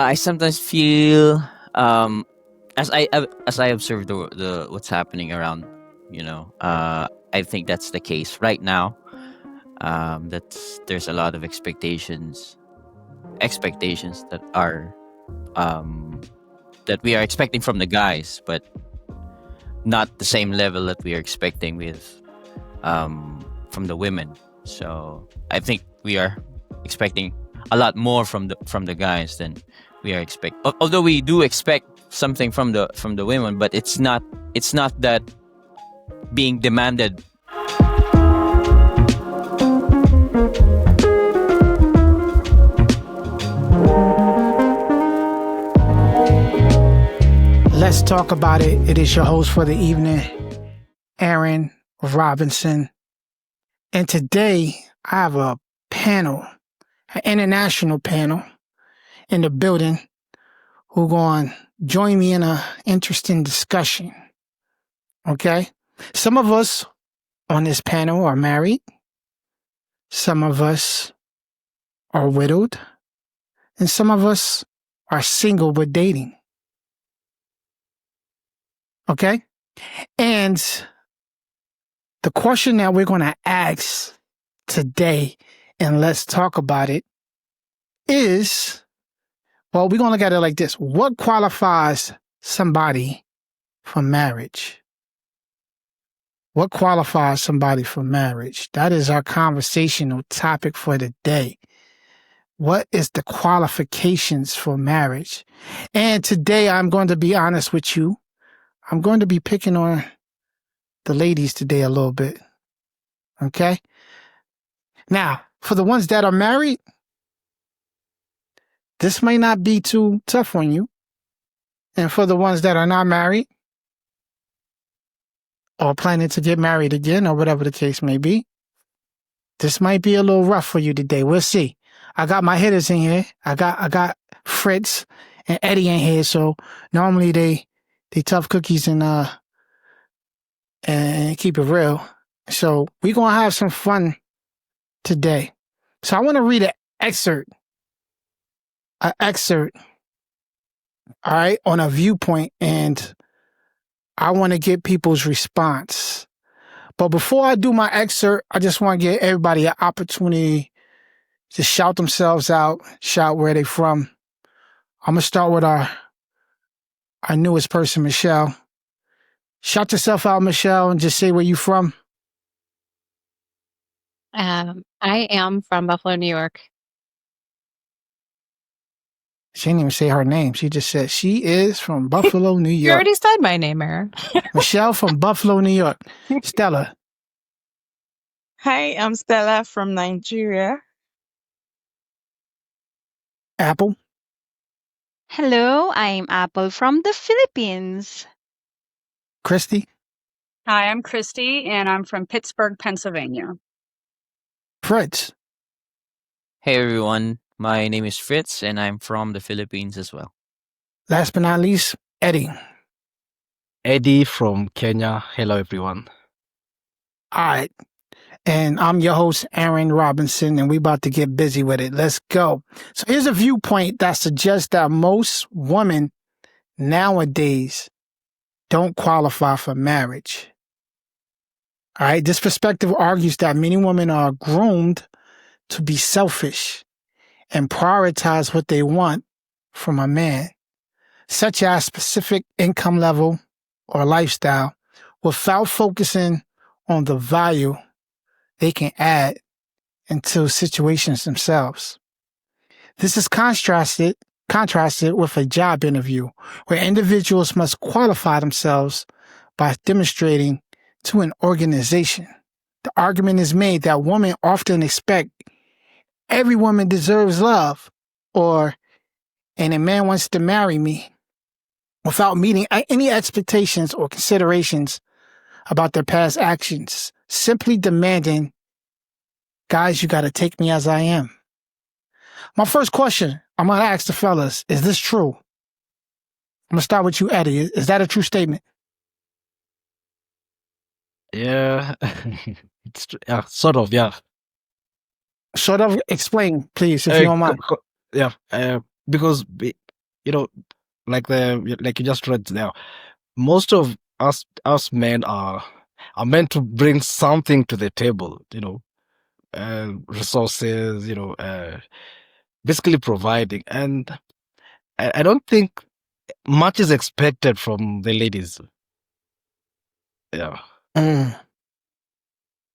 I sometimes feel, as I observe the what's happening around, I think that's the case right now. That's There's a lot of expectations um, that we are expecting from the guys, but not the same level that we are expecting from the women. So I think we are expecting a lot more from the guys than we are expect. Although we do expect something from the women, but it's not that being demanded. Let's talk about it. It is your host for the evening, Aaron Robinson. And today I have a panel, an international panel in the building who going to join me in an interesting discussion. Okay? Some of us on this panel are married. Some of us are widowed. And some of us are single but dating. Okay? And the question that we're going to ask today, and let's talk about it, is, well, we're going to look at it like this. What qualifies somebody for marriage? What qualifies somebody for marriage? That is our conversational topic for the day. What is the qualifications for marriage? And today I'm going to be honest with you. I'm going to be picking on the ladies today a little bit. Okay? Now, for the ones that are married, this may not be too tough on you. And for the ones that are not married or planning to get married again or whatever the case may be, this might be a little rough for you today. We'll see. I got my hitters in here. I got Fritz and Eddie in here. So normally they tough cookies and keep it real. So we're going to have some fun today. So I want to read an excerpt, all right, on a viewpoint, and I want to get people's response. But before I do my excerpt, I just want to give everybody an opportunity to shout themselves out, shout where they from. I'm going to start with our newest person, Michelle. Shout yourself out, Michelle, and just say where you from. I am from Buffalo, New York. She didn't even say her name. She just said she is from Buffalo, New York. You already said my name, Aaron. Michelle from Buffalo, New York. Stella. Hi, I'm Stella from Nigeria. Apple. Hello, I'm Apple from the Philippines. Christy. Hi, I'm Christy, and I'm from Pittsburgh, Pennsylvania. Fritz. Hey everyone, my name is Fritz, and I'm from the Philippines as well. Last but not least, Eddie. Eddie from Kenya. Hello, everyone. All right. And I'm your host, Aaron Robinson, and we about to get busy with it. Let's go. So here's a viewpoint that suggests that most women nowadays don't qualify for marriage. All right. This perspective argues that many women are groomed to be selfish and prioritize what they want from a man, such as specific income level or lifestyle, without focusing on the value they can add into situations themselves. This is contrasted with a job interview, where individuals must qualify themselves by demonstrating to an organization. The argument is made that women often expect every woman deserves love, and a man wants to marry me, without meeting any expectations or considerations about their past actions, simply demanding, guys, you got to take me as I am. My first question, I'm going to ask the fellas, is this true? I'm going to start with you, Eddie. Is that a true statement? Yeah, it's sort of, yeah. Sort of. Explain, please, if you don't mind. Yeah, because you know, like you just read there, most of us men are meant to bring something to the table, resources, basically providing. And I don't think much is expected from the ladies. Yeah. Mm,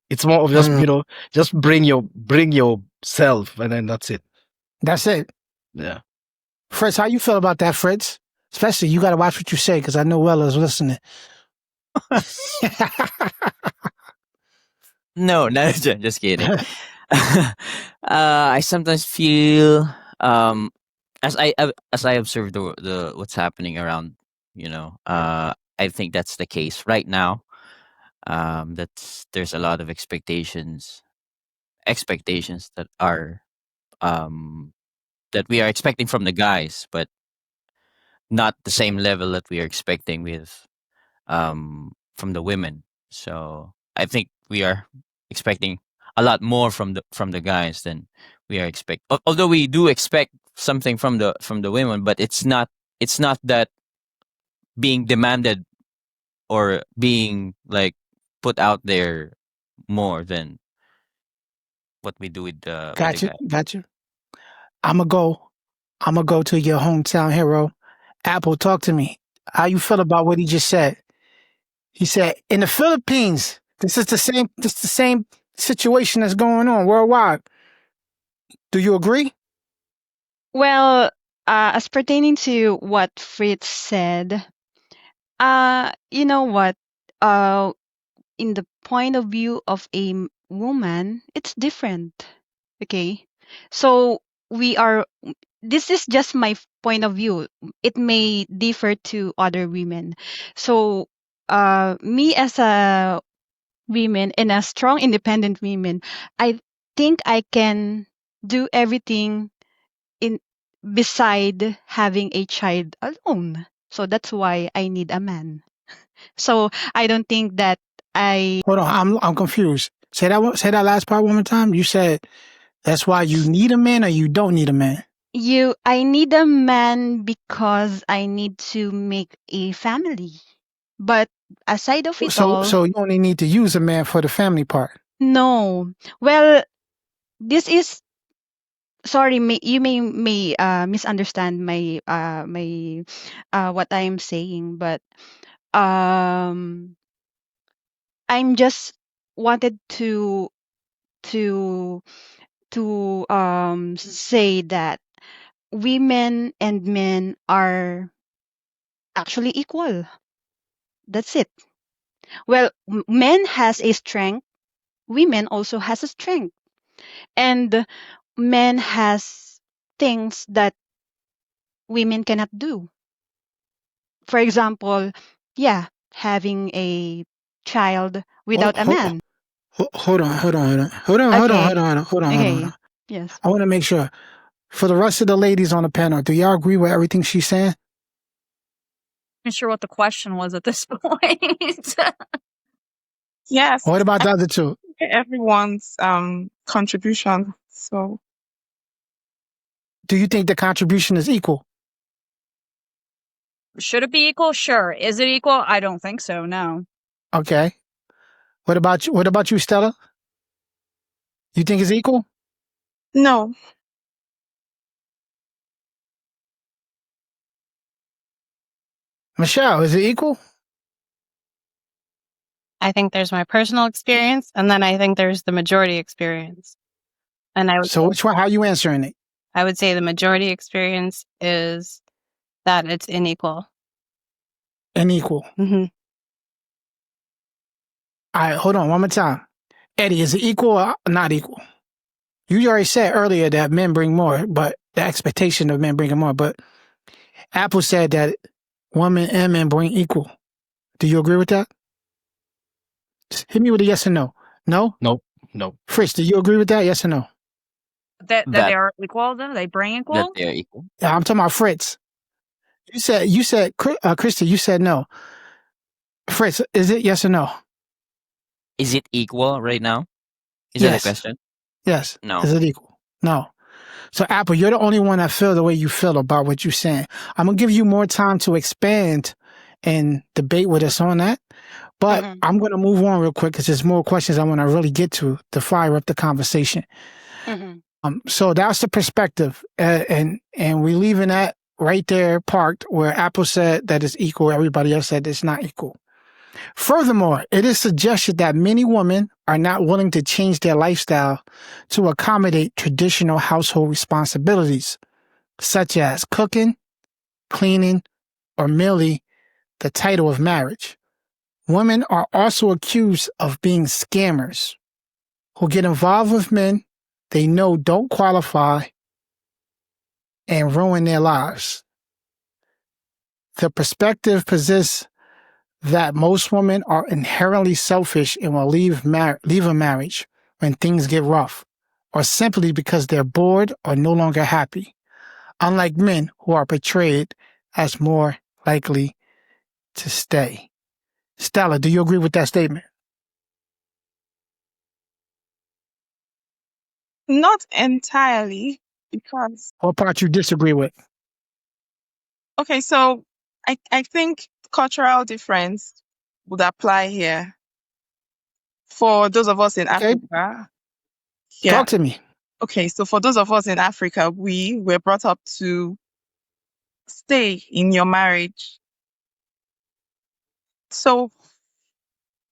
It's more of just, mm. just bring yourself, and then that's it. That's it. Yeah. Fritz, how you feel about that, Fritz? Especially, you got to watch what you say because I know Wella's listening. No, not just kidding. I sometimes feel as I observe the what's happening around, I think that's the case right now. That's There's a lot of expectations um that we are expecting from the guys, but not the same level that we are expecting from the women. So I think we are expecting a lot more from the guys than we are although we do expect something from the women, but it's not that being demanded or being like put out there more than what we do with the Got you. guy. Got you. I'm going to go. I'm going to go to your hometown hero. Apple, talk to me. How you feel about what he just said? He said, in the Philippines, this is the same situation that's going on worldwide. Do you agree? Well, as pertaining to what Fritz said, you know what? Uh, in the point of view of a woman, it's different. Okay. So we are, this is just my point of view. It may differ to other women. So, me as a woman and a strong independent woman, I think I can do everything in beside having a child alone. So that's why I need a man. So I don't think that I Hold on. I'm confused. Say that last part one more time. You said that's why you need a man or you don't need a man. I need a man because I need to make a family. But aside of it all, So you only need to use a man for the family part. no. Well, this is sorry. You may misunderstand my what I'm saying, but um, I'm just wanted to say that women and men are actually equal. That's it. Well, men has a strength, women also has a strength, and men has things that women cannot do. For example, yeah, having a child Hold, without a hold, man. hold on. Hold on. Hold on. Hold on. Okay. Hold on. Hold on. Hold Okay. on. Yes. I want to make sure. For the rest of the ladies on the panel, do y'all agree with everything she's saying? I'm not sure what the question was at this point. Yes, What about the other two? everyone's contribution. So Do you think the contribution is equal? Should it be equal? Sure. Is it equal? I don't think so. No. Okay. What about you? What about you, Stella? You think it's equal? no, Michelle, is it equal? I think there's my personal experience, and then I think there's the majority experience. And So which one? How you answering it? I would say the majority experience is that it's unequal. Unequal. Mm-hmm. All right. Hold on. One more time. Eddie, is it equal or not equal? You already said earlier that men bring more, but the expectation of men bringing more. But Apple said that women and men bring equal. Do you agree with that? Just hit me with a yes or no. No? Nope. Nope. Fritz, do you agree with that? Yes or no? That That they are equal, though? They bring that equal? they are equal. Yeah, I'm talking about Fritz. Christy, you said no. Fritz, is it yes or no? Is it equal right now? Is that the Yes. question? Yes. No. Is it equal? No. So, Apple, you're the only one that feel the way you feel about what you're saying. I'm going to give you more time to expand and debate with us on that. But Mhm. I'm going to move on real quick because there's more questions I want to really get to fire up the conversation. Mhm. So that's the perspective. And we're leaving that right there parked where Apple said that it's equal. Everybody else said it's not equal. Furthermore, it is suggested that many women are not willing to change their lifestyle to accommodate traditional household responsibilities, such as cooking, cleaning, or merely the title of marriage. Women are also accused of being scammers who get involved with men they know don't qualify and ruin their lives. The perspective persists that most women are inherently selfish and will leave a marriage when things get rough, or simply because they're bored or no longer happy, unlike men who are portrayed as more likely to stay. Stella, do you agree with that statement? Not entirely, because What part you disagree with? okay, so I think cultural difference would apply here for those of us in Okay, Africa. Yeah. talk to me. Okay, so for those of us in Africa, we were brought up to stay in your marriage. So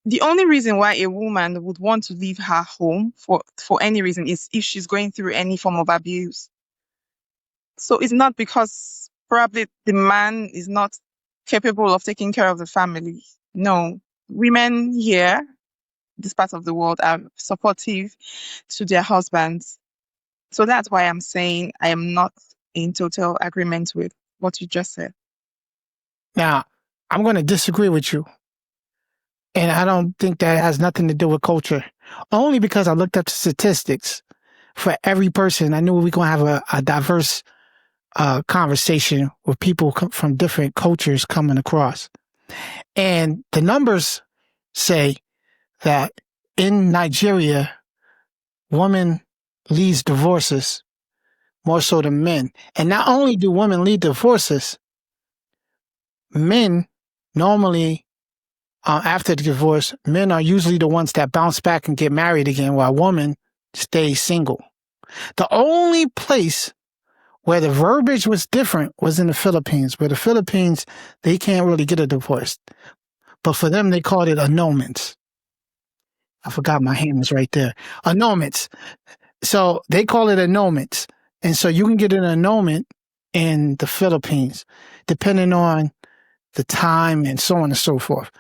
the only reason why a woman would want to leave her home for any reason is if she's going through any form of abuse. So it's not because probably the man is not capable of taking care of the family. No, women here, this part of the world, are supportive to their husbands. So that's why I'm saying I am not in total agreement with what you just said. Now, I'm going to disagree with you. And I don't think that has nothing to do with culture. Only because I looked up the statistics for every person. I knew we are going to have a diverse conversation with people from different cultures coming across. And the numbers say that in Nigeria, women leads divorces more so than men. And not only do women lead divorces, men normally after the divorce, men are usually the ones that bounce back and get married again, while women stay single. The only place where the verbiage was different was in the Philippines, where the Philippines, they can't really get a divorce. But for them, they called it annulments. I forgot my hand was right there. Annulments. So they call it annulments. And so you can get an annulment in the Philippines, depending on the time and so on and so forth.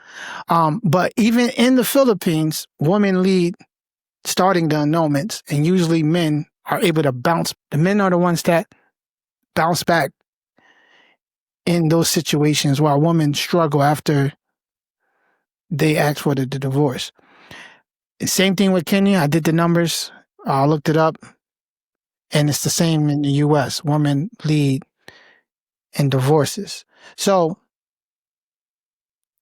But even in the Philippines, women lead starting the annulments, and usually men are able to bounce. The men are the ones that bounce back in those situations while women struggle after they ask for the divorce. Same thing with Kenya. I did the numbers. I looked it up, and it's the same in the U.S. Women lead in divorces. So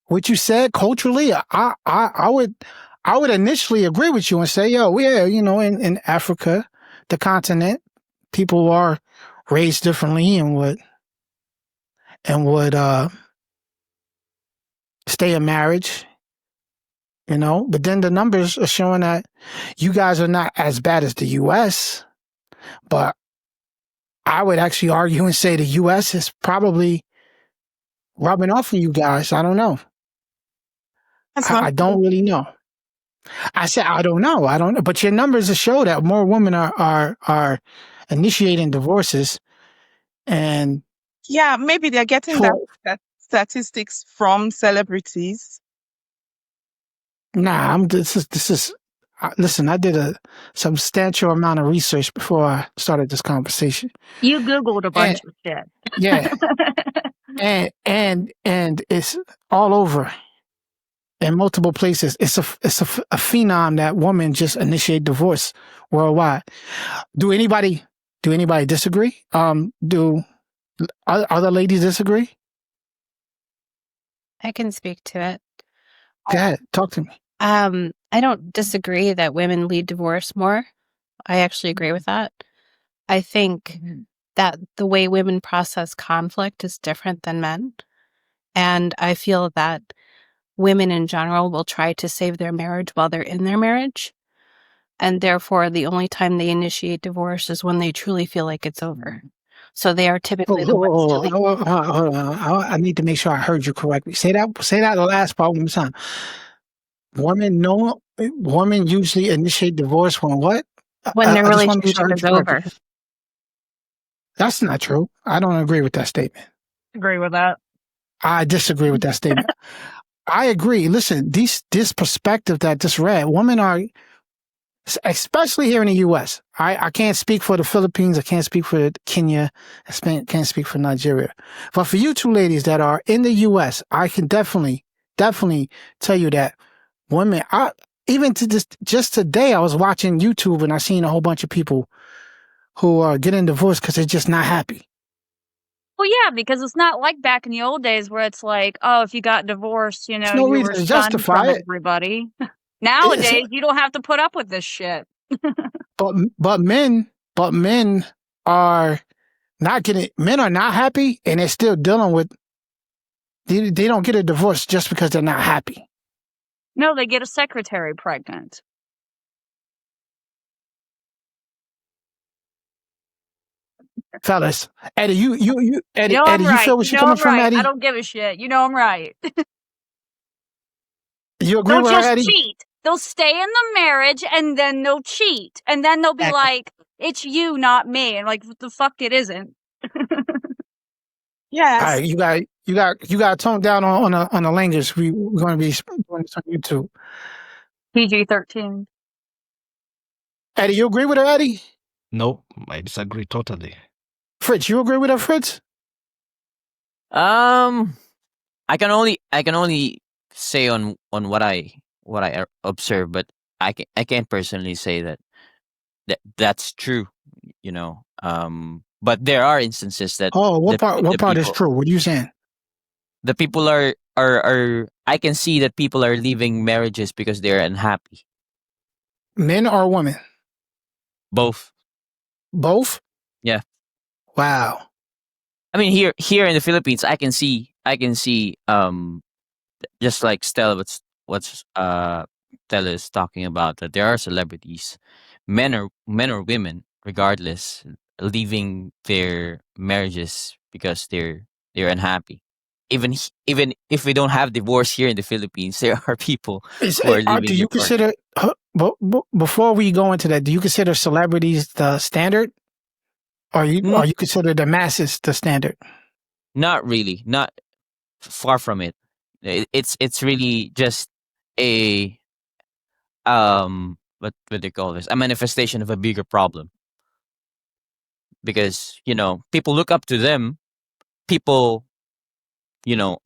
what you said culturally, I would initially agree with you and say, yo, yeah, in Africa, the continent, people are raised differently and would stay in marriage, But then the numbers are showing that you guys are not as bad as the U.S., but I would actually argue and say the U.S. is probably rubbing off on you guys. I don't know. That's not I don't really know. I said I don't know. I don't know. But your numbers show that more women are initiating divorces, and Yeah, maybe they're getting for that statistics from celebrities. nah, this is. Listen, I did a substantial amount of research before I started this conversation, You Googled a and bunch of shit. yeah, and it's all over in multiple places. It's a phenom that women just initiate divorce worldwide. Do anybody disagree? Do other ladies disagree? I can speak to it. Go ahead, talk to me. I don't disagree that women lead divorce more. I actually agree with that. I think that the way women process conflict is different than men. And I feel that women in general will try to save their marriage while they're in their marriage. And therefore, the only time they initiate divorce is when they truly feel like it's over. So they are typically the ones to leave. Hold on. I need to make sure I heard you correctly. Say that the last part one more time. Women usually initiate divorce when what? When their I just want to make sure I relationship heard is you correctly. over. That's not true. I don't agree with that statement. Agree with that. I disagree with that statement. I agree. Listen, this perspective that just read, women are, especially here in the U.S. I can't speak for the Philippines. I can't speak for Kenya. Can't speak for Nigeria. But for you two ladies that are in the U.S., I can definitely tell you that women, even to just today, I was watching YouTube and I seen a whole bunch of people who are getting divorced because they're just not happy. Well, yeah, because it's not like back in the old days where it's like, oh, if you got divorced, you know, There's no you reason were to shunned justify from it. everybody. Nowadays, you don't have to put up with this shit. But men are not getting. Men are not happy, and they're still dealing with. They don't get a divorce just because they're not happy. No, they get a secretary pregnant. Fellas, Eddie, you Eddie, You know I'm Eddie, you right. feel where You she's know coming I'm from, right. Eddie? I don't give a shit. You know I'm right. You agree They'll with her, just Eddie? cheat. They'll stay in the marriage and then they'll cheat. And then they'll be Exactly. like, it's you, not me. And like, what the fuck it isn't. Yes. All right, you got to tone down on the language. We're going to be doing this on YouTube. PG-13. Eddie, you agree with her, Eddie? No, I disagree totally. Fritz, you agree with her, Fritz? I can only say on what I observe, but I can't personally say that's true. You know, but there are instances that Oh, what part is people true? What are you saying? the people are I can see that people are leaving marriages because they're unhappy. Men or women? Both. Both? Yeah. Wow. I mean, here in the Philippines, I can see just like Stella, what's Stella is talking about, that there are celebrities, men or women, regardless, leaving their marriages because they're unhappy. Even if we don't have divorce here in the Philippines, there are people who are Do leaving you their partner. consider, before we go into that, do you consider celebrities the standard? Or you consider the masses the standard? Not really, not far from it. It's really just a what do they call this? A manifestation of a bigger problem. Because, people look up to them. People,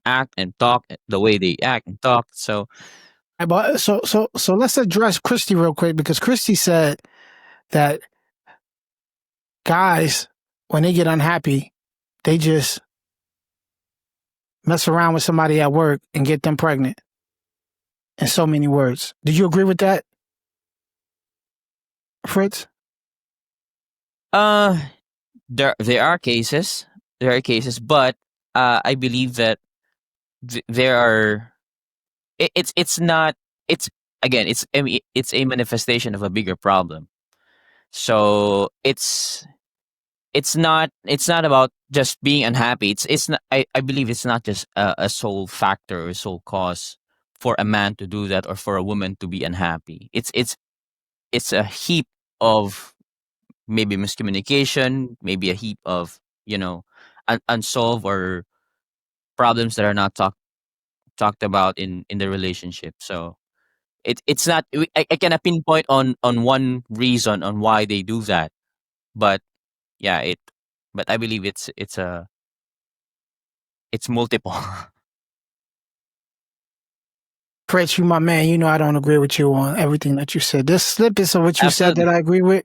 act and talk the way they act and talk. So But so let's address Christy real quick, because Christy said that guys, when they get unhappy, they just mess around with somebody at work and get them pregnant. In so many words. Do you agree with that, Fritz? there are cases. But I believe that there are. It's not. It's again. It's a manifestation of a bigger problem. So it's not about just being unhappy. It's not. I believe it's not just a sole factor or sole cause for a man to do that or for a woman to be unhappy. It's a heap of maybe miscommunication, maybe a heap of unsolved or problems that are not talked about in the relationship. So it's not. I cannot pinpoint on one reason on why they do that, but yeah, But I believe it's multiple. Fritz, you my man. You know I don't agree with you on everything that you said. There's snippets of what you said that I agree with,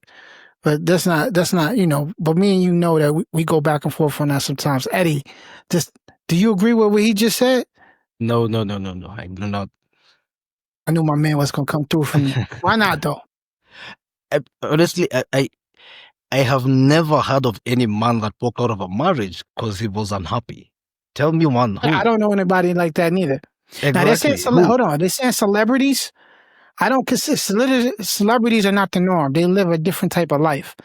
but that's not. But me and you know that we go back and forth on that sometimes. Eddie, do you agree with what he just said? No. I do not. I knew my man was gonna come through for me. Why not though? Honestly, I have never heard of any man that walked out of a marriage because he was unhappy. Tell me one. Who? I don't know anybody like that neither. Now they're saying, Exactly. Who? hold on, they're saying celebrities. I don't consider celebrities are not the norm. They live a different type of life.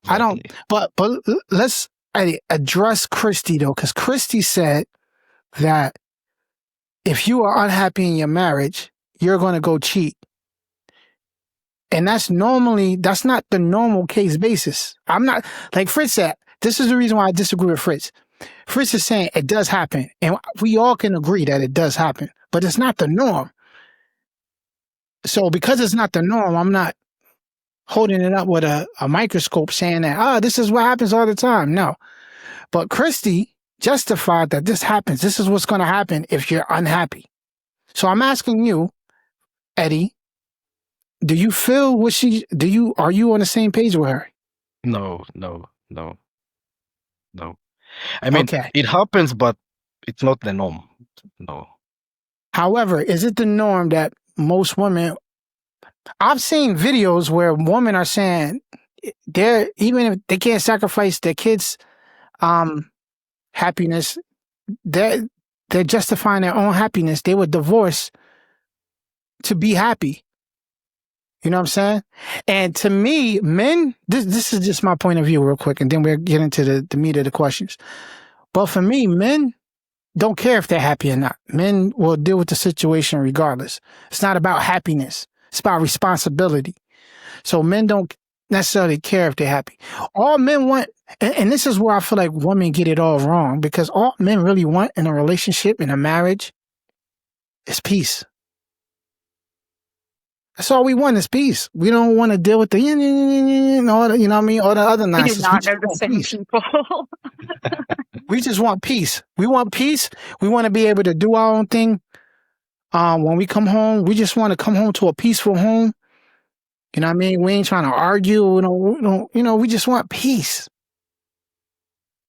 I don't. Exactly. But let's address Christy though, because Christy said that if you are unhappy in your marriage, you're going to go cheat. And that's not the normal case basis. I'm not, like Fritz said, this is the reason why I disagree with Fritz. Fritz is saying it does happen. And we all can agree that it does happen, but it's not the norm. So because it's not the norm, I'm not holding it up with a microscope saying that, this is what happens all the time. No. But Christy justified that this happens. This is what's going to happen if you're unhappy. So I'm asking you, Eddie, do you feel are you on the same page with her? No. I mean, Okay. it happens, but it's not the norm. No. However, is it the norm that most women, I've seen videos where women are saying even if they can't sacrifice their kids' happiness, they're justifying their own happiness. They would divorce to be happy. You know what I'm saying? And to me, men, this is just my point of view real quick, and then we'll get into the meat of the questions. But for me, men don't care if they're happy or not. Men will deal with the situation regardless. It's not about happiness. It's about responsibility. So men don't necessarily care if they're happy. All men want, and this is where I feel like women get it all wrong, because all men really want in a relationship, in a marriage, is peace. That's all we want is peace. We don't want to deal with the, all the, you know what I mean, all the other We do nonsense. not know just the want same peace. people. We just want peace. We want peace. We want to be able to do our own thing. When we come home, we just want to come home to a peaceful home. You know what I mean? We ain't trying to argue. We just want peace.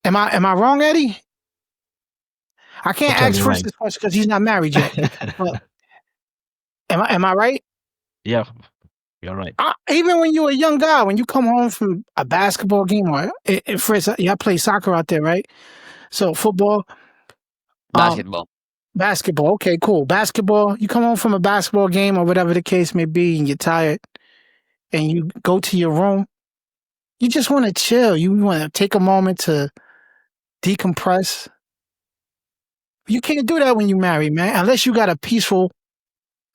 Am I wrong, Eddie? I can't Totally ask Fritz this question because he's not married yet. But am I right? Yeah, you're right. Even when you're a young guy, when you come home from a basketball game, or Fritz, y'all play soccer out there, right? So football, basketball. Okay, cool. Basketball. You come home from a basketball game or whatever the case may be, and you're tired, and you go to your room. You just want to chill. You want to take a moment to decompress. You can't do that when you marry, man, unless you got a peaceful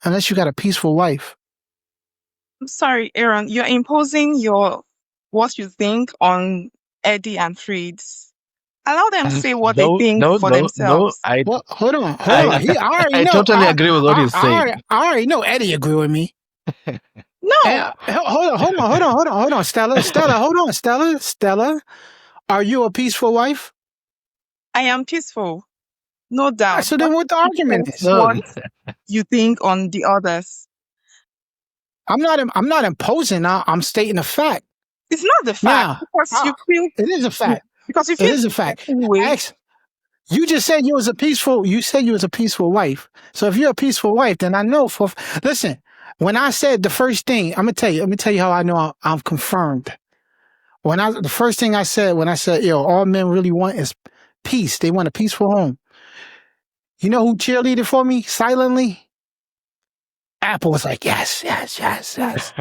life. I'm sorry, Aaron, you're imposing what you think on Eddie and Fritz. Allow them say what they think for themselves. Well, hold on. I already know. Totally agree with what he's saying. I already know Eddie agree with me. No. Hold on, Stella, hold on, Stella. Are you a peaceful wife? I am peaceful. No doubt. So then what the argument is? What you think on the others. I'm not imposing. I'm stating a fact. It's not the fact. Because you feel it is a fact. Because if it is a fact. You just said you was a peaceful wife. So if you're a peaceful wife, then I know listen, when I said the first thing, let me tell you how I know I'm confirmed. The first thing I said when I said, all men really want is peace. They want a peaceful home. You know who cheerleaded for me silently? Apple was like, yes. Yes.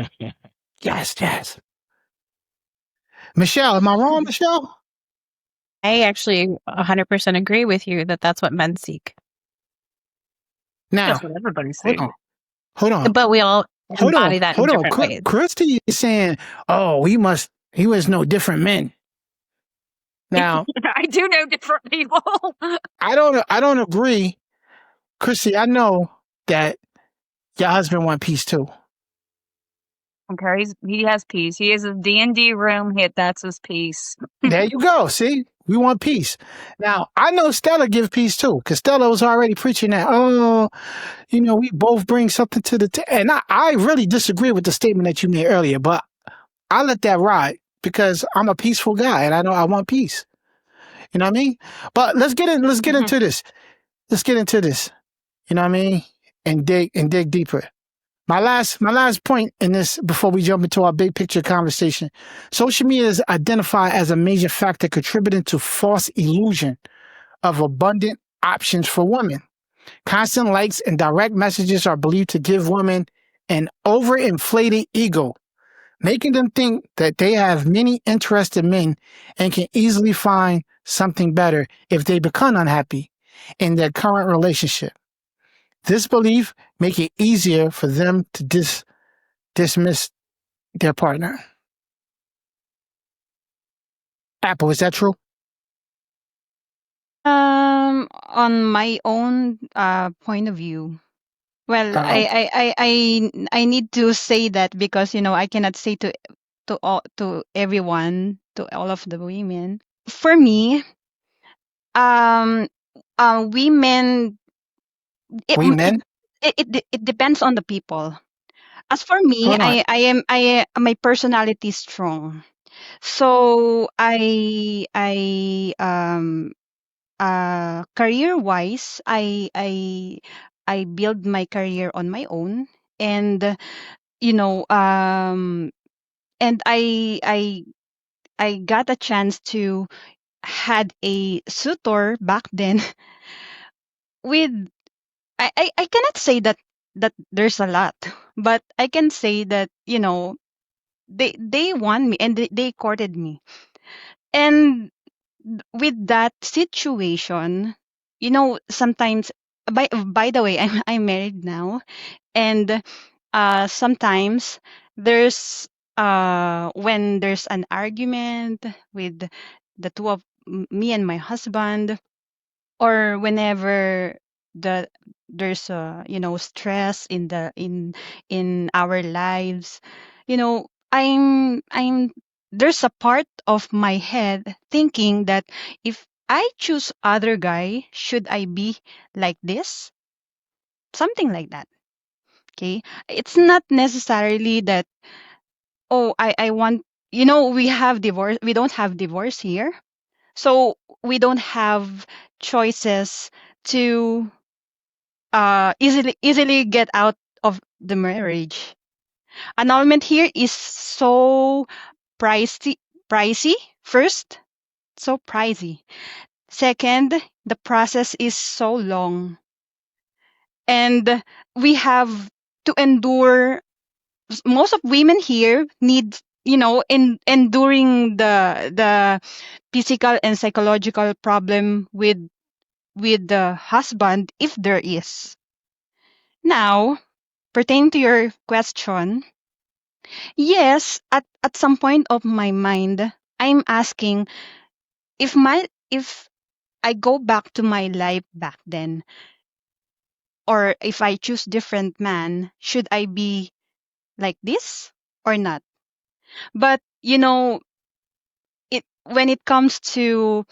Michelle, am I wrong, Michelle? I actually 100% agree with you that that's what men seek. Now, that's what everybody says. Hold on. But we all embody that in different ways. Christy is saying, he was no different men. Now, I do know different people. I don't agree. Christy, I know that your husband wants peace too. Okay, he has peace. He has a D&D room. That's his peace. There you go. See, we want peace. Now, I know Stella gives peace too, because Stella was already preaching that, we both bring something to the table. And I really disagree with the statement that you made earlier, but I let that ride because I'm a peaceful guy and I know I want peace. You know what I mean? But let's get into this. Let's get into this. You know what I mean? And dig deeper. My last point in this before we jump into our big picture conversation. Social media is identified as a major factor contributing to false illusion of abundant options for women. Constant likes and direct messages are believed to give women an overinflated ego, making them think that they have many interested men and can easily find something better if they become unhappy in their current relationship. This belief make it easier for them to dismiss their partner. Apple, is that true? On my own point of view, well, Uh, I need to say that because I cannot say to everyone, to all of the women. For me, um, women, it, we it men? it depends on the people. As for me, Hold on. my personality is strong. So career wise, I build my career on my own, and you know and I got a chance to had a suitor back then with I cannot say that there's a lot, but I can say that they won me and they courted me. And with that situation, sometimes, by the way, I'm married now, and sometimes there's when there's an argument with the two of me and my husband, or whenever the there's stress in our lives, I'm there's a part of my head thinking that if I choose other guy, should I be like this, something like that. Okay, it's not necessarily that, oh, I want, we have divorce, we don't have divorce here, so we don't have choices to easily get out of the marriage. Annulment here is so pricey. First, so pricey. Second, the process is so long, and we have to endure. Most of women here need, enduring the physical and psychological problem with the husband, if there is. Now, pertaining to your question, yes, at some point of my mind, I'm asking, if I go back to my life back then, or if I choose different man, should I be like this or not? But it when it comes to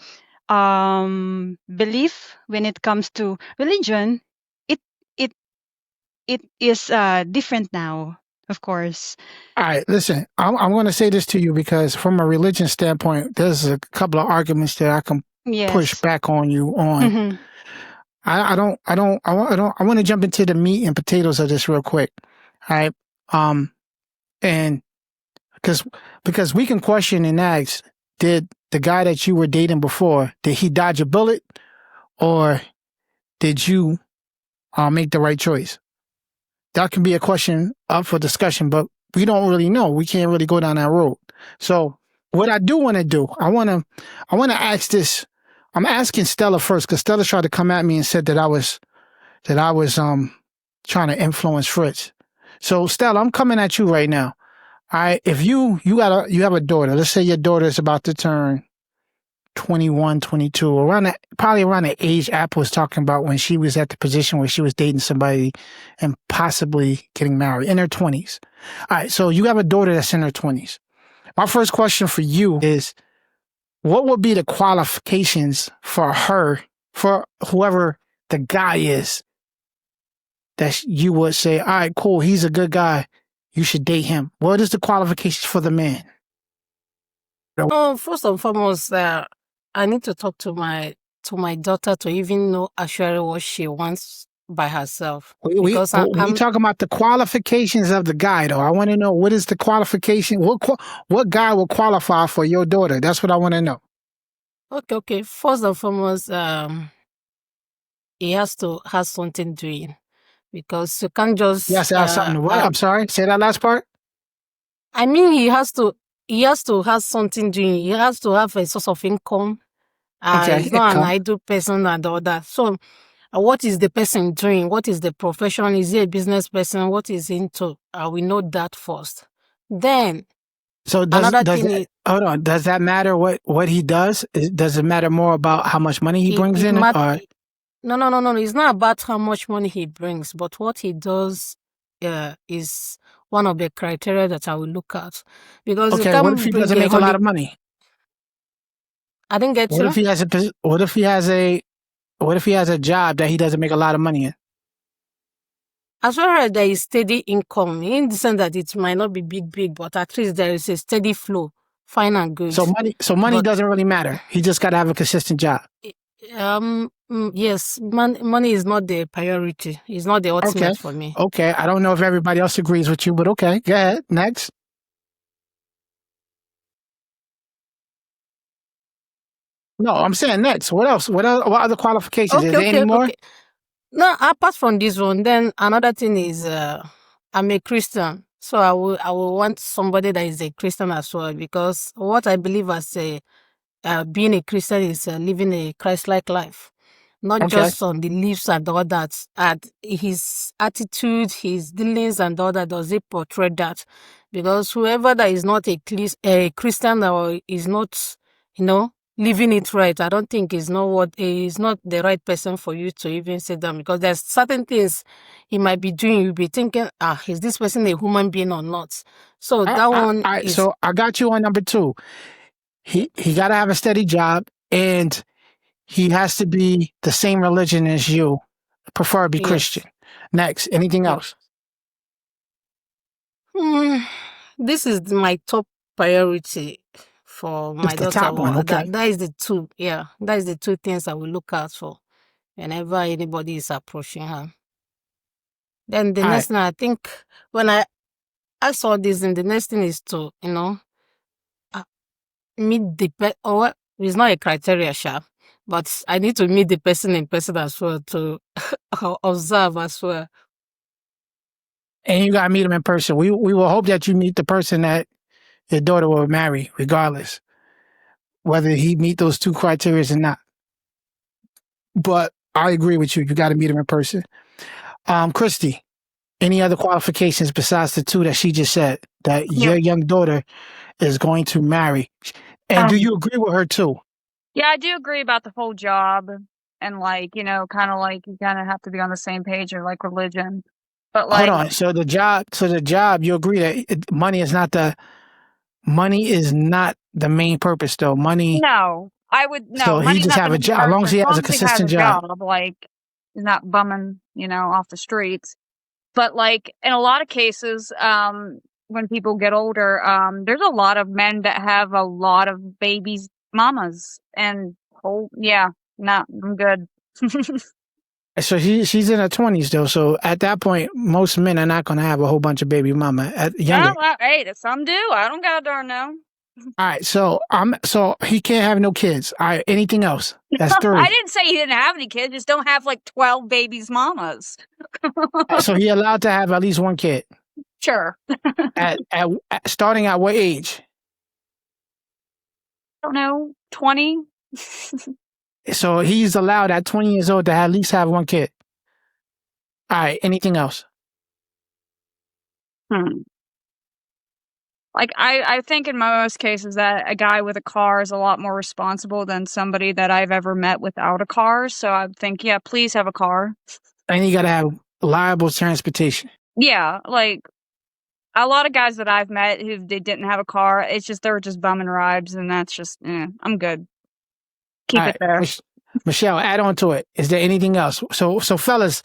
belief, when it comes to religion, it it it is different now, of course. All right, listen, I'm going to say this to you because from a religion standpoint, there's a couple of arguments that I can push Yes. back on you on. Mm-hmm. I want to jump into the meat and potatoes of this real quick. All right. And because we can question and ask, did the guy that you were dating before, did he dodge a bullet or did you make the right choice? That can be a question up for discussion, but we don't really know. We can't really go down that road. So what I do want to do, I want to ask this. I'm asking Stella first because Stella tried to come at me and said that I was trying to influence Fritz. So Stella, I'm coming at you right now. All right, if you have a daughter, let's say your daughter is about to turn 21, 22, probably around the age Apple was talking about when she was at the position where she was dating somebody and possibly getting married in her 20s. All right, so you have a daughter that's in her 20s. My first question for you is, what would be the qualifications for her, for whoever the guy is, that you would say, all right, cool, he's a good guy, you should date him? What is the qualifications for the man? First and foremost, I need to talk to my daughter to even know actually what she wants by herself. We Because we talking about the qualifications of the guy, though. I want to know, what is the qualification? What guy will qualify for your daughter? That's what I want to know. okay. First and foremost, he has to have something doing, because you can't just Yes, I have something to what? I'm sorry. Say that last part. I mean, he has to have something doing. He has to have a source of income. Okay, He's not an income. idle person and all that. So, what is the person doing? What is the profession? Is he a business person? What is he into? We know that first. Then So another thing is, hold on? Does that matter what he does? Does it matter more about how much money he brings in? Or no. It's not about how much money he brings, but what he does is one of the criteria that I will look at. Because you okay, what if can't he bring doesn't make a lot of money? I didn't get What you. if he has a job that he doesn't make a lot of money in? As far as there is steady income, in the sense that it might not be big, but at least there is a steady flow, fine and good. So money But- doesn't really matter. He just got to have a consistent job. Yes, money is not the priority. It's not the ultimate for me. Okay, I don't know if everybody else agrees with you, but okay, go ahead. Next. No, I'm saying next. What else? What other qualifications? Is there any more? Okay. No, apart from this one, then another thing is I'm a Christian, so I will want somebody that is a Christian as well, because what I believe as being a Christian is living a Christ-like life, not Okay. just on the lips and all that. And his attitude, his dealings and all that, does it portray that? Because whoever that is not a Christian or is not, living it right, I don't think is not the right person for you to even sit down, because there's certain things he might be doing. You'll be thinking, is this person a human being or not? So that one is. So I got you on number 2. He got to have a steady job, and he has to be the same religion as you, preferably Yes. Christian. Next, anything else? This is my top priority for my It's the daughter. top one, okay. That is the two. Yeah, that is the two things I will look out for whenever anybody is approaching her. Then the All next thing, I think, when I saw this, and the next thing is to meet the or it's not a criteria, sharp, but I need to meet the person in person as well, to observe as well. And you got to meet him in person. We will hope that you meet the person that your daughter will marry, regardless whether he meet those 2 criteria or not. But I agree with you. You got to meet him in person. Christy, any other qualifications besides the 2 that she just said that your young daughter is going to marry? And do you agree with her too? Yeah, I do agree about the whole job, and you kind of have to be on the same page, or like religion. But Hold on. So the job, you agree that money is not the main purpose, though. Money. No, I would no. So he money's just not have the a main job, as long as he purpose. has a consistent job. He's not bumming, off the streets. But in a lot of cases, when people get older, there's a lot of men that have a lot of babies, mamas, and I'm good. So she's in her 20s though. So at that point, most men are not going to have a whole bunch of baby mama at younger. Hey, some do. I don't got darn know. All right, so he can't have no kids. All right, anything else? That's 3. I didn't say he didn't have any kids. Just don't have 12 babies mamas. So he allowed to have at least 1 kid. Sure. at starting at what age? I don't know, 20. So he's allowed at 20 years old to at least have 1 kid. All right, anything else? I think in most cases that a guy with a car is a lot more responsible than somebody that I've ever met without a car. So I think, yeah, please have a car. And you got to have reliable transportation. Yeah, a lot of guys that I've met who they didn't have a car, it's just they were just bumming rides, and that's just, I'm good. Keep All it there. Michelle, add on to it. Is there anything else? So fellas,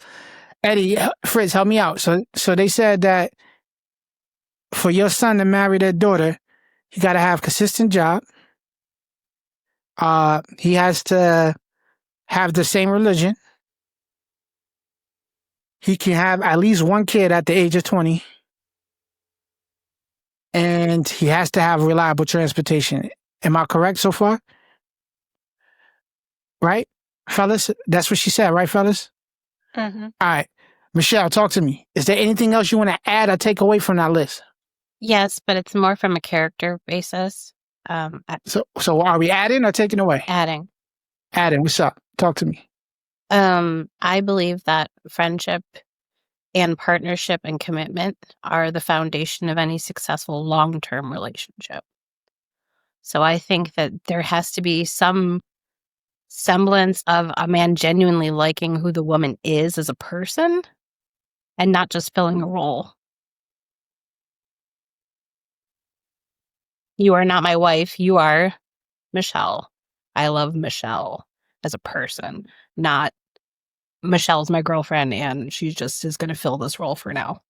Eddie, Fritz, help me out. So they said that for your son to marry their daughter, he got to have consistent job. He has to have the same religion. he can have at least one kid at the age of 20, and he has to have reliable transportation. Am I correct so far? Right, fellas? That's what she said, right, fellas? Mm-hmm. All right. Michelle, talk to me. Is there anything else you want to add or take away from that list? Yes, but it's more from a character basis. So are we adding or taking away? Adding. Adding. What's up? Talk to me. I believe that friendship and partnership and commitment are the foundation of any successful long-term relationship. So I think that there has to be some semblance of a man genuinely liking who the woman is as a person and not just filling a role. You are not my wife. You are Michelle. I love Michelle as a person, not Michelle's my girlfriend and she just is going to fill this role for now.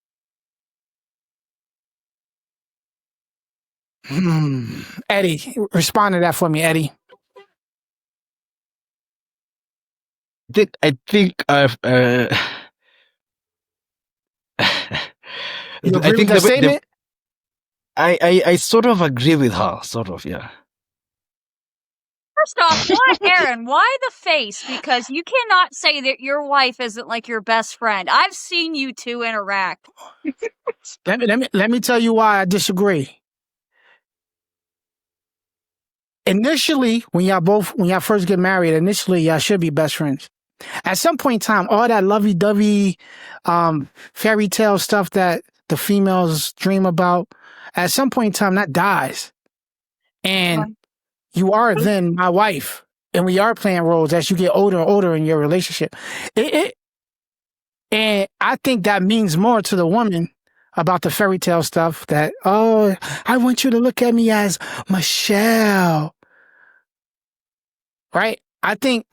Eddie, respond to that for me, Eddie. I think I've. You agree with that statement? I sort of agree with her, sort of, yeah. First off, why, Aaron? Why the face? Because you cannot say that your wife isn't like your best friend. I've seen you two interact. Let me tell you why I disagree. Initially, when y'all first get married, initially y'all should be best friends. At some point in time, all that lovey-dovey fairy tale stuff that the females dream about, at some point in time that dies. And you are then my wife. And we are playing roles as you get older and older in your relationship. And I think that means more to the woman about the fairy tale stuff that, oh, I want you to look at me as Michelle. Right? I think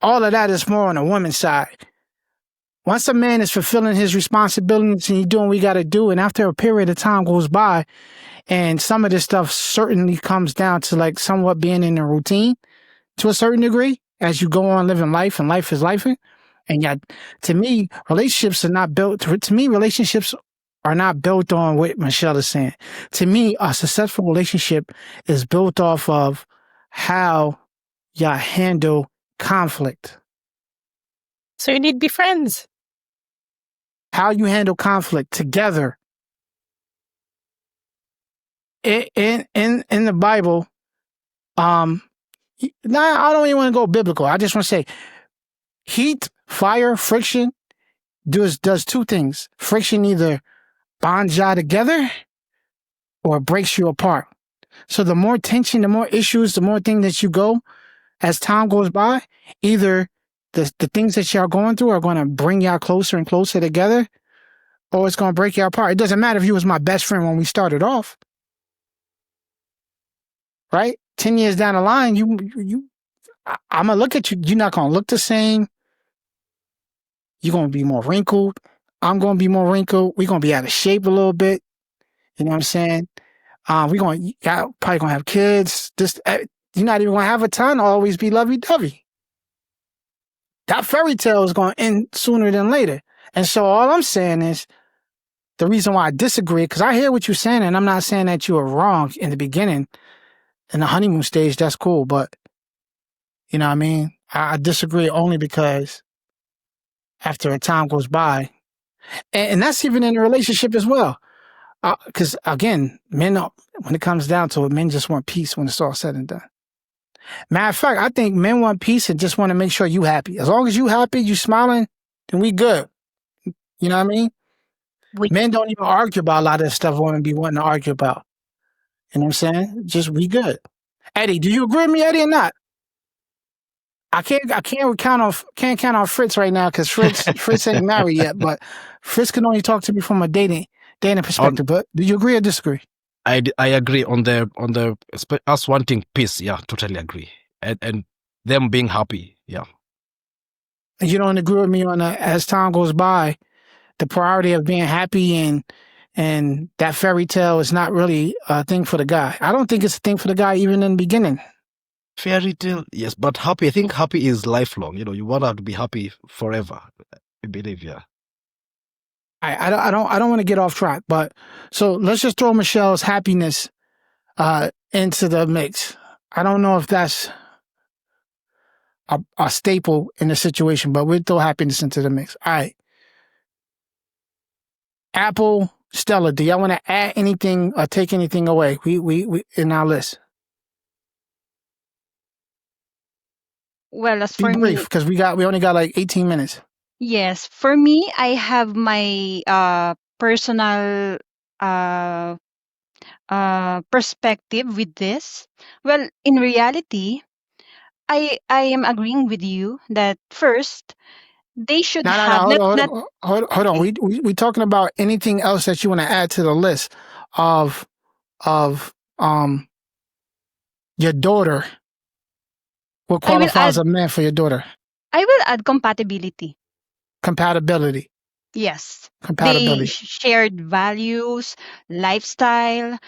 all of that is more on the woman's side. Once a man is fulfilling his responsibilities and he's doing what he got to do, and after a period of time goes by, and some of this stuff certainly comes down to like somewhat being in a routine to a certain degree as you go on living life and life is life. And yet, to me, relationships are not built. To me, relationships are not built on what Michelle is saying. To me, a successful relationship is built off of how y'all handle conflict. So you need to be friends. How you handle conflict together. In the Bible, I don't even want to go biblical. I just want to say heat, fire, friction does two things. Friction either bonds y'all together or breaks you apart. So the more tension, the more issues, the more things that you go as time goes by, either the things that y'all going through are going to bring y'all closer and closer together, or it's going to break y'all apart. It doesn't matter if you was my best friend when we started off. Right? 10 years down the line, I'm going to look at you. You're not going to look the same. You're going to be more wrinkled. I'm going to be more wrinkled. We're going to be out of shape a little bit. You know what I'm saying? Y'all probably going to have kids. You're not even going to have a time to always be lovey-dovey. That fairy tale is going to end sooner than later. And so all I'm saying is the reason why I disagree, because I hear what you're saying, and I'm not saying that you were wrong in the beginning. In the honeymoon stage, that's cool. But, you know what I mean? I disagree only because after a time goes by, and that's even in a relationship as well. Because, again, men, when it comes down to it, men just want peace when it's all said and done. Matter of fact, I think men want peace and just want to make sure you happy. As long as you happy, you smiling, then we good. You know what I mean? Men don't even argue about a lot of this stuff women be wanting to argue about. You know what I'm saying? Just we good. Eddie, do you agree with me, Eddie, or not? I can't count on Fritz right now because Fritz ain't married yet, but Fritz can only talk to me from a dating perspective. But do you agree or disagree? I agree on the us wanting peace. Yeah, totally agree. And them being happy. Yeah. You don't agree with me on as time goes by, the priority of being happy and that fairy tale is not really a thing for the guy. I don't think it's a thing for the guy even in the beginning. Fairy tale, yes, but happy. I think happy is lifelong. You know, you want to be happy forever. I believe, yeah. I don't want to get off track, but so let's just throw Michelle's happiness into the mix. I don't know if that's a staple in the situation, but we'll throw happiness into the mix. All right. Apple, Stella, do y'all want to add anything or take anything away? We in our list. Well, as Be for brief me, because we only got like 18 minutes. yes, for me, I have my personal uh, perspective with this. Well, in reality, I am agreeing with you that first they should No, no, no. have Hold not on, not hold on. okay. We talking about anything else that you want to add to the list of of your daughter. What I will qualifies add a man for your daughter? compatibility. Compatibility. Yes, they Compatibility. shared values, lifestyle,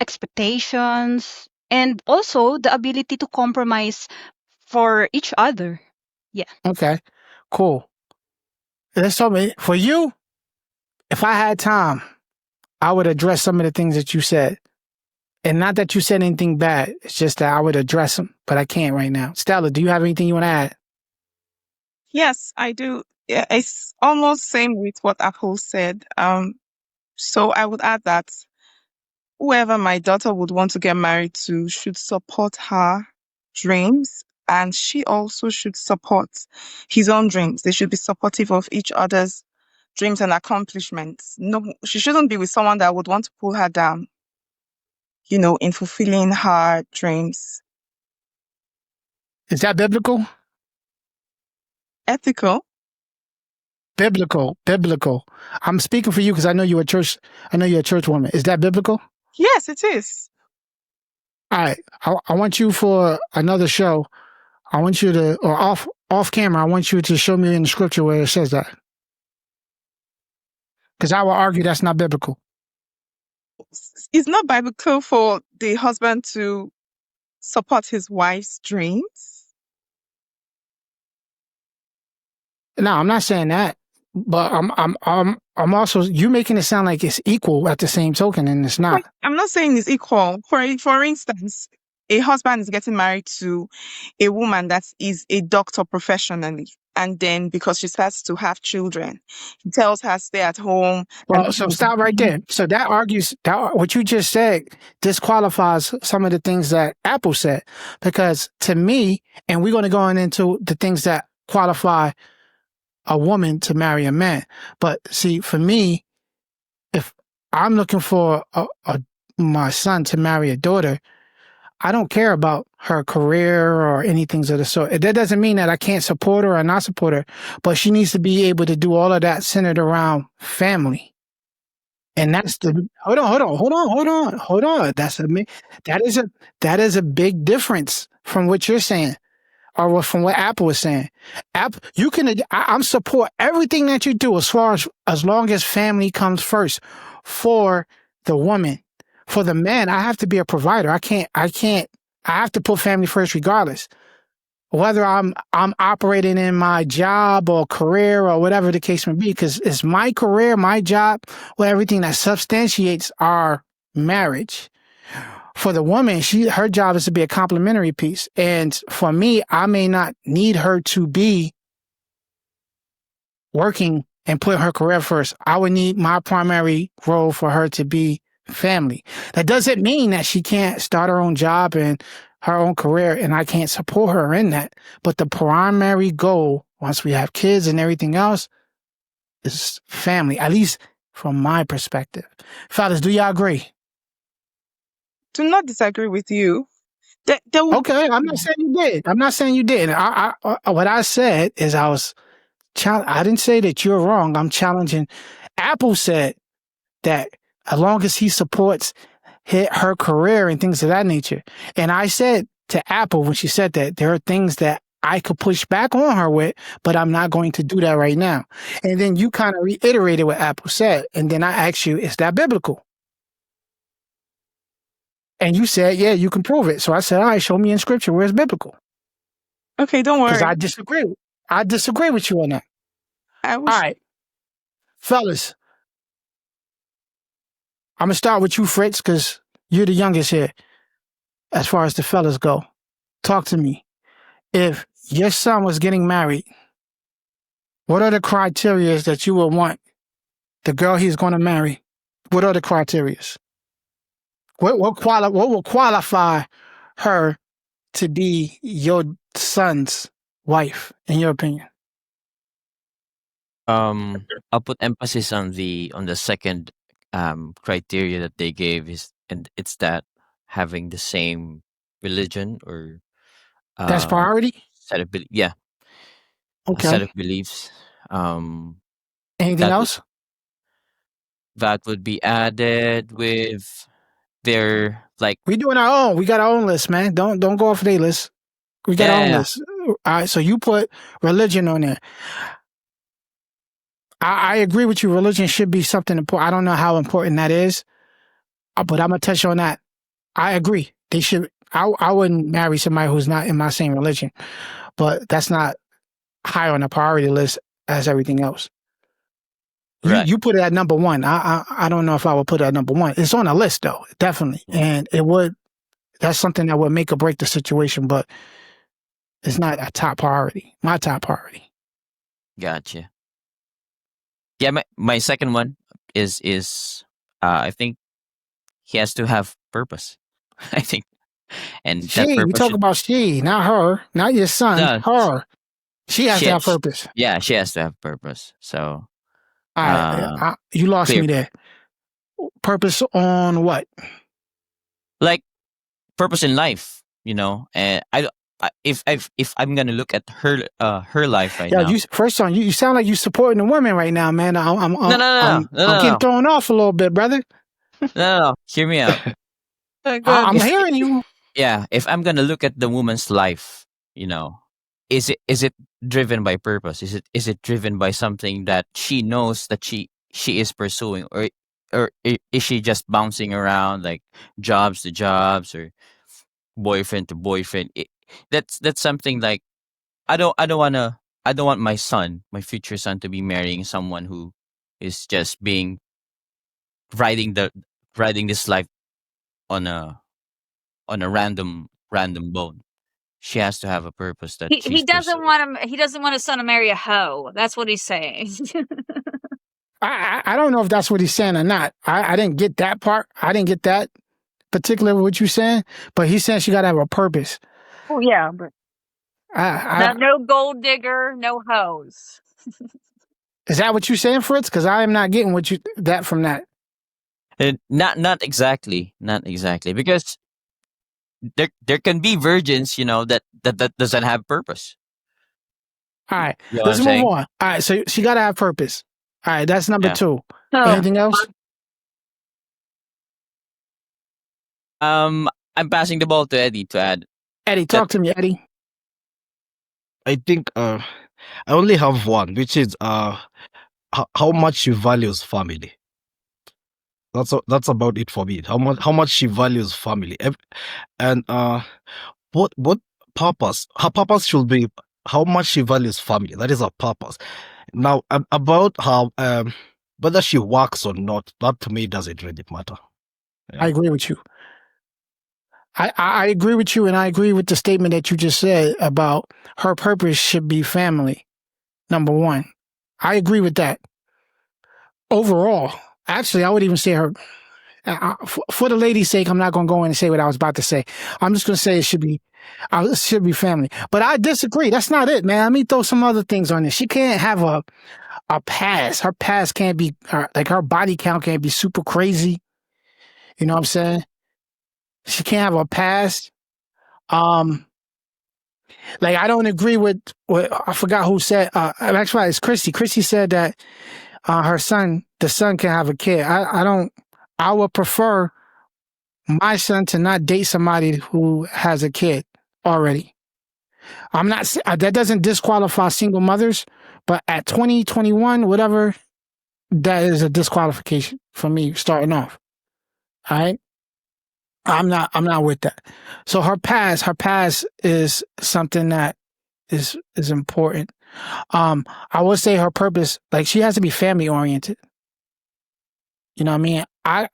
expectations, and also the ability to compromise for each other. Yeah. Okay. Cool. Let's talk about for you. If I had time, I would address some of the things that you said. And not that you said anything bad. It's just that I would address them, but I can't right now. Stella, do you have anything you want to add? Yes, I do. Yeah, it's almost same with what Apple said. So I would add that whoever my daughter would want to get married to should support her dreams, and she also should support his own dreams. They should be supportive of each other's dreams and accomplishments. No, she shouldn't be with someone that would want to pull her down, in fulfilling her dreams. Is that biblical? Ethical? Biblical. I'm speaking for you because I know you're a church. I know you're a church woman. Is that biblical? Yes, it is. All right. I want you for another show. I want you to, or off camera, I want you to show me in the scripture where it says that. Because I will argue that's not biblical. It's not biblical for the husband to support his wife's dreams. No, I'm not saying that. But I'm also you're making it sound like it's equal at the same token, and it's not. I'm not saying it's equal. For instance, a husband is getting married to a woman that is a doctor professionally, and then because she starts to have children, he tells her stay at home. Well, so stop right there. So that argues that what you just said disqualifies some of the things that Apple said, because to me, and we're going to go into the things that qualify a woman to marry a man. But see, for me, if I'm looking for my son to marry a daughter, I don't care about her career or anything of the sort. That doesn't mean that I can't support her or not support her, but she needs to be able to do all of that centered around family. And that's the hold on. That is a big difference from what you're saying. Or from what Apple was saying. You can. I'm support everything that you do as long as family comes first for the woman. For the man, I have to be a provider. I have to put family first regardless. Whether I'm operating in my job or career or whatever the case may be, because it's my career, my job, or everything that substantiates our marriage. For the woman, her job is to be a complementary piece. And for me, I may not need her to be working and put her career first. I would need my primary role for her to be family. That doesn't mean that she can't start her own job and her own career and I can't support her in that. But the primary goal, once we have kids and everything else, is family, at least from my perspective. Fellas, do y'all agree? Do not disagree with you. Okay, I'm not saying you did. I'm not saying you didn't. What I said is I didn't say that you're wrong. I'm challenging. Apple said that as long as he supports her career and things of that nature. And I said to Apple when she said that there are things that I could push back on her with, but I'm not going to do that right now. And then you kind of reiterated what Apple said. And then I asked you, is that biblical? And you said, yeah, you can prove it. So I said, all right, show me in scripture where it's biblical. Okay, don't worry. Because I disagree with you on that. All right, fellas, I'm gonna start with you, Fritz, because you're the youngest here. As far as the fellas go, talk to me. If your son was getting married, what are the criteria that you would want the girl he's going to marry? What are the criteria? What will qualify her to be your son's wife, in your opinion? I'll put emphasis on the second criteria that they gave and it's that having the same religion or That's priority. set of a set Okay. of beliefs. Anything That would else? that would be added with their like We doing our own. We got our own list, man. Don't go off their list. We got our own yeah list. All right. So you put religion on there. I agree with you. Religion should be something important. I don't know how important that is, but I'm gonna touch on that. I agree. They should. I wouldn't marry somebody who's not in my same religion, but that's not high on the priority list as everything else. right You put it at number one. I don't know if I would put it at number one. It's on the list though, definitely, and it would. That's something that would make or break the situation, but it's not a top priority. My top priority. Gotcha. Yeah, my second one is I think he has to have purpose. I think, and that She. We purpose talk about she, not her, not your son. no, Her. She has she to have has, purpose. yeah, she has to have purpose. So, All right, you lost clear, me there. Purpose on what? like purpose in life, And if I'm gonna look at her life right Yeah, now. first on you sound like you supporting the women right now, man. I'm getting thrown off a little bit, brother. No. Hear me out. I'm hearing you. Yeah, if I'm gonna look at the woman's life, is it driven by purpose? Is it driven by something that she knows that she is pursuing, or is she just bouncing around like jobs to jobs or boyfriend to boyfriend? That's something like I don't want my future son, to be marrying someone who is just being riding the riding this life on a random boat. She has to have a purpose that He she's doesn't pursuing. want him. He doesn't want his son to marry a hoe. That's what he's saying. I don't know if that's what he's saying or not. I didn't get that part. I didn't get that particular what you're saying, but he's saying she got to have a purpose. Oh yeah, but no gold digger, no hoes. Is that what you're saying, Fritz? Because I am not getting that from that. Not exactly, because there can be virgins, that doesn't have purpose. All right, You know let's what I'm move saying? on. All right, so she got to have purpose. All right, that's number Yeah. 2. Oh. Anything else? I'm passing the ball to Eddie to add. Eddie, talk to me, Eddie. I think I only have one, which is how much she values family. That's about it for me. How much she values family, and what purpose? Her purpose should be how much she values family. That is her purpose. Now about how whether she works or not, that to me doesn't really matter. Yeah. I agree with you. I agree with you, and I agree with the statement that you just said about her purpose should be family. Number one, I agree with that. Overall, actually, I would even say her. For the lady's sake, I'm not going to go in and say what I was about to say. I'm just going to say it should be family. But I disagree. That's not it, man. Let me throw some other things on this. She can't have a past. Her past can't be like her body count can't be super crazy. You know what I'm saying? She can't have a past. Like I don't agree with what I forgot who said. Actually, it's Christy. Christy said that the son can have a kid. I don't. I would prefer my son to not date somebody who has a kid already. I'm not. That doesn't disqualify single mothers, but at 20, 21, whatever, that is a disqualification for me starting off. All right. I'm not with that. So her past is something that is important. I would say her purpose, like she has to be family oriented. You know what I mean?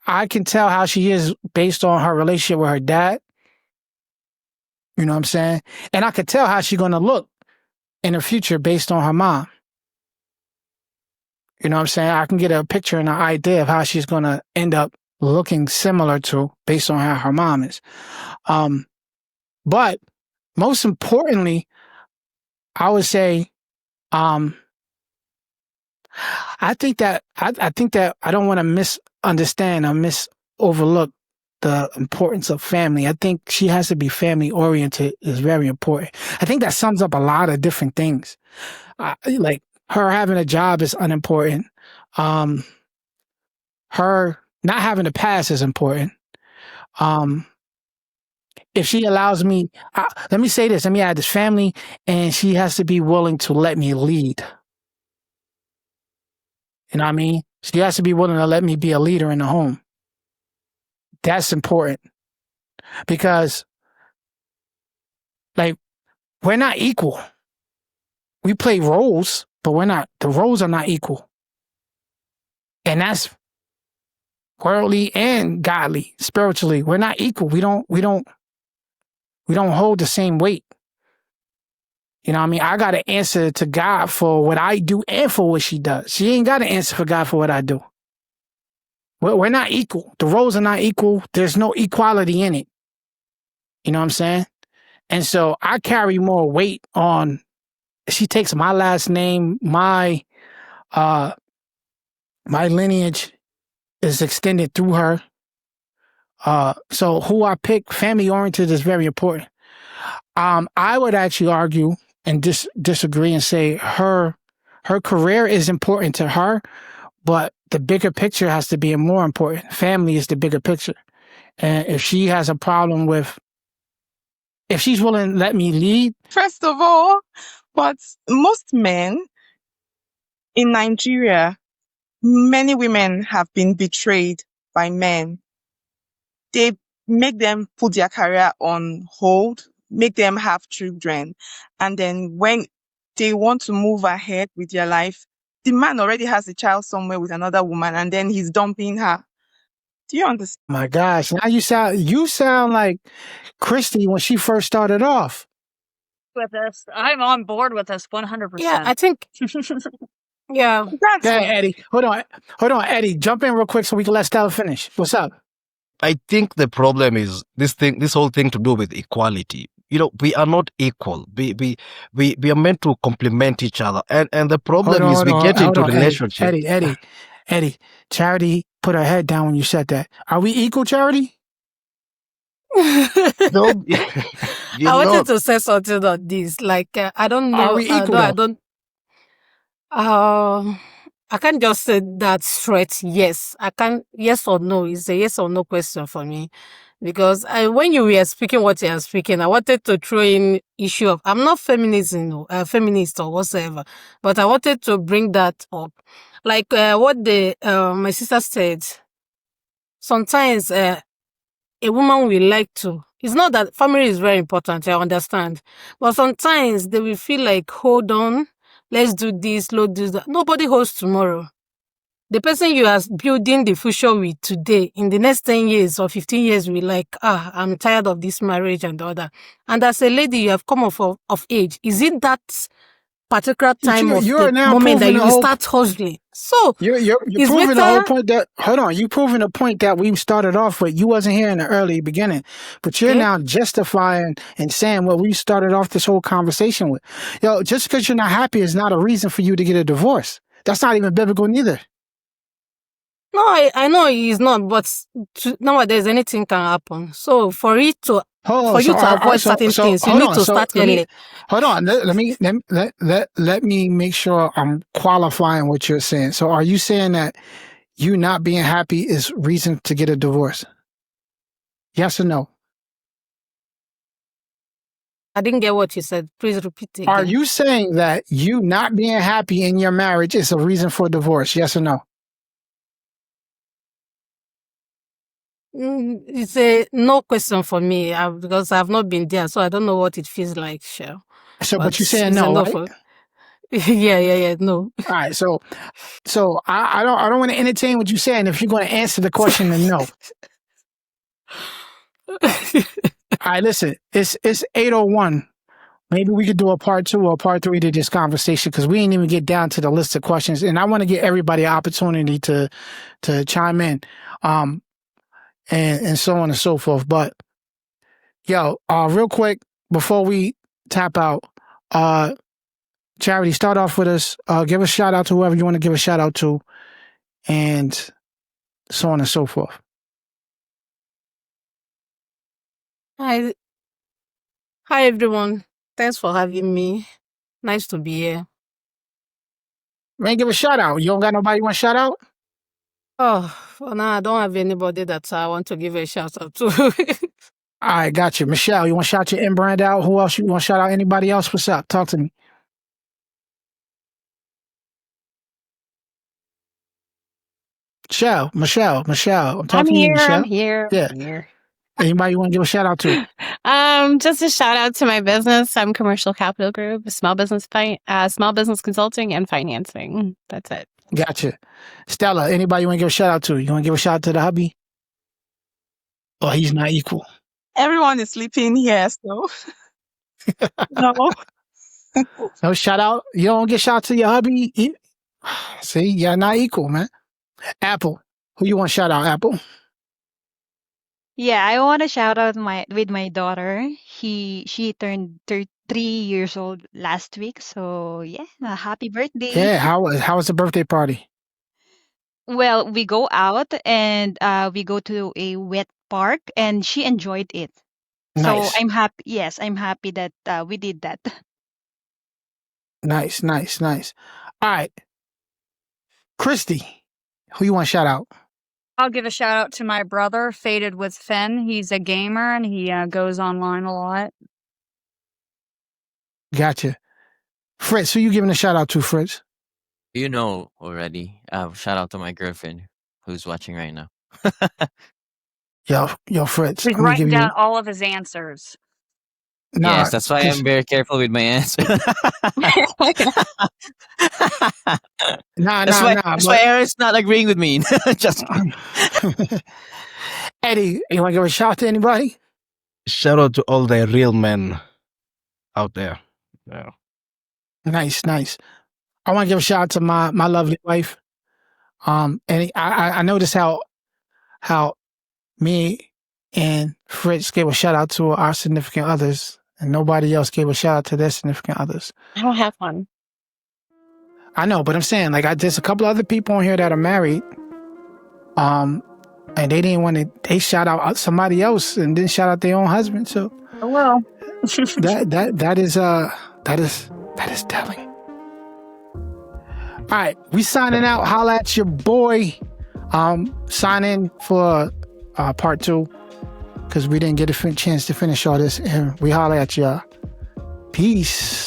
I can tell how she is based on her relationship with her dad. You know what I'm saying? And I could tell how she's gonna look in the future based on her mom. You know what I'm saying? I can get a picture and an idea of how she's gonna end up looking similar to based on how her mom is. But most importantly, I would say, I think that I don't want to misunderstand or overlook the importance of family. I think she has to be family oriented is very important. I think that sums up a lot of different things. Like her having a job is unimportant. Her not having a past is important. If she allows me, let me say this, let me add this family, and she has to be willing to let me lead. You know what I mean? She has to be willing to let me be a leader in the home. That's important because, like, we're not equal. We play roles, but the roles are not equal. And that's worldly and godly, spiritually. We're not equal. We don't hold the same weight. You know what I mean? I got to answer to God for what I do and for what she does. She ain't got to answer for God for what I do. We're not equal. The roles are not equal. There's no equality in it. You know what I'm saying? And so I carry more weight on, she takes my last name, my lineage is extended through her. So who I pick, family oriented, is very important. I would actually argue and disagree and say her career is important to her, but the bigger picture has to be more important. Family is the bigger picture. And if she has a problem with, if she's willing to let me lead. First of all, but most men in Nigeria, many women have been betrayed by men. They make them put their career on hold, make them have children. And then when they want to move ahead with their life, the man already has a child somewhere with another woman and then he's dumping her. Do you understand? My gosh, now you sound like Christy when she first started off. With this, I'm on board with this 100%. Yeah, I think. Yeah. That's Go ahead, what, Eddie. Hold on, Eddie. Jump in real quick so we can let Stella finish. What's up? I think the problem is this whole thing to do with equality. You know, we are not equal. We are meant to complement each other. And the problem is we get into relationship. Eddie, Charity put her head down when you said that. Are we equal, Charity? No, I wanted to say something on this. Like, I don't know. Are we equal? I don't. I can't just say that straight. Yes, I can. Yes or no. It's a yes or no question for me, because when you were speaking what you are speaking, I wanted to throw in issue of, I'm not feminist or whatsoever, but I wanted to bring that up, like what my sister said. Sometimes a woman will like to. It's not that family is very important, I understand. But sometimes they will feel like, hold on, let's do this, let's do that. Nobody holds tomorrow. The person you are building the future with today, in the next 10 years or 15 years, will like, I'm tired of this marriage and all that. And as a lady, you have come of age. Is it that particular time of the moment that you will start hustling? So you're proving the whole point that, hold on, you proving the point that we started off with. You wasn't here in the early beginning, but you're now justifying and saying what we started off this whole conversation with. Yo, just because you're not happy is not a reason for you to get a divorce. That's not even biblical neither. No, I know he's not, but nowadays anything can happen. So for it to you to avoid certain things, you need to start early. Hold on, let me make sure I'm qualifying what you're saying. So are you saying that you not being happy is reason to get a divorce? Yes or no? I didn't get what you said. Please repeat it again. Are you saying that you not being happy in your marriage is a reason for divorce? Yes or no? It's a no question for me because I've not been there, so I don't know what it feels like. Sure. So, but you're saying no, right? Yeah. No. All right, so I don't want to entertain what you're saying. If you're going to answer the question, then no. All right, listen, it's 8:01. Maybe we could do a part 2 or a part 3 to this conversation because we ain't even get down to the list of questions, and I want to give everybody an opportunity to chime in, and so on and so forth. But yo, real quick before we tap out, Charity, start off with us. Give a shout out to whoever you want to give a shout out to, and so on and so forth. Hi, everyone. Thanks for having me. Nice to be here. Man, give a shout out. You don't got nobody you want to shout out? Oh, for now, I don't have anybody that I want to give a shout out to. All right, got you. Michelle, you want to shout your in-brand out? Who else you want to shout out? Anybody else? What's up? Talk to me. Michelle. I'm talking to you, Michelle. I'm here. Yeah. I'm here. Anybody you want to give a shout out to? Just a shout out to my business. I'm Commercial Capital Group, small business consulting and financing. That's it. Gotcha. Stella, anybody you want to give a shout out to? You want to give a shout out to the hubby? Oh, he's not equal. Everyone is sleeping here, so no. No shout out. You don't get shout out to your hubby. See, you're not equal, man. Apple, who you want to shout out? Apple. Yeah, I want to shout out with my daughter. She turned 3 years old last week, so yeah, happy birthday. Yeah, how was the birthday party? Well, we go out and we go to a wet park, and she enjoyed it. Nice. So I'm happy. Yes, I'm happy that we did that. Nice. All right, Christy, who you want to shout out? I'll give a shout out to my brother, Faded with Fen. He's a gamer and he goes online a lot. Gotcha. Fritz, who you giving a shout out to, Fritz? You know already. Shout out to my girlfriend who's watching right now. Yo, Fritz. He's I'm gonna writing give you. down all of his answers. Nah, Yes, that's why I'm very careful with my answer. That's why Aaron's not agreeing with me. Just Eddie, you want to give a shout out to anybody? Shout out to all the real men out there. Yeah. Nice. I want to give a shout out to my lovely wife. And I noticed how me and Fritz gave a shout out to our significant others, and nobody else gave a shout out to their significant others. I don't have one. I know, but I'm saying there's a couple other people on here that are married, and they didn't want to. They shout out somebody else and didn't shout out their own husband. So Oh well. that is telling. All right, we signing out. Holla at your boy. Sign in for part 2 because we didn't get a chance to finish all this, and we holla at y'all. Peace.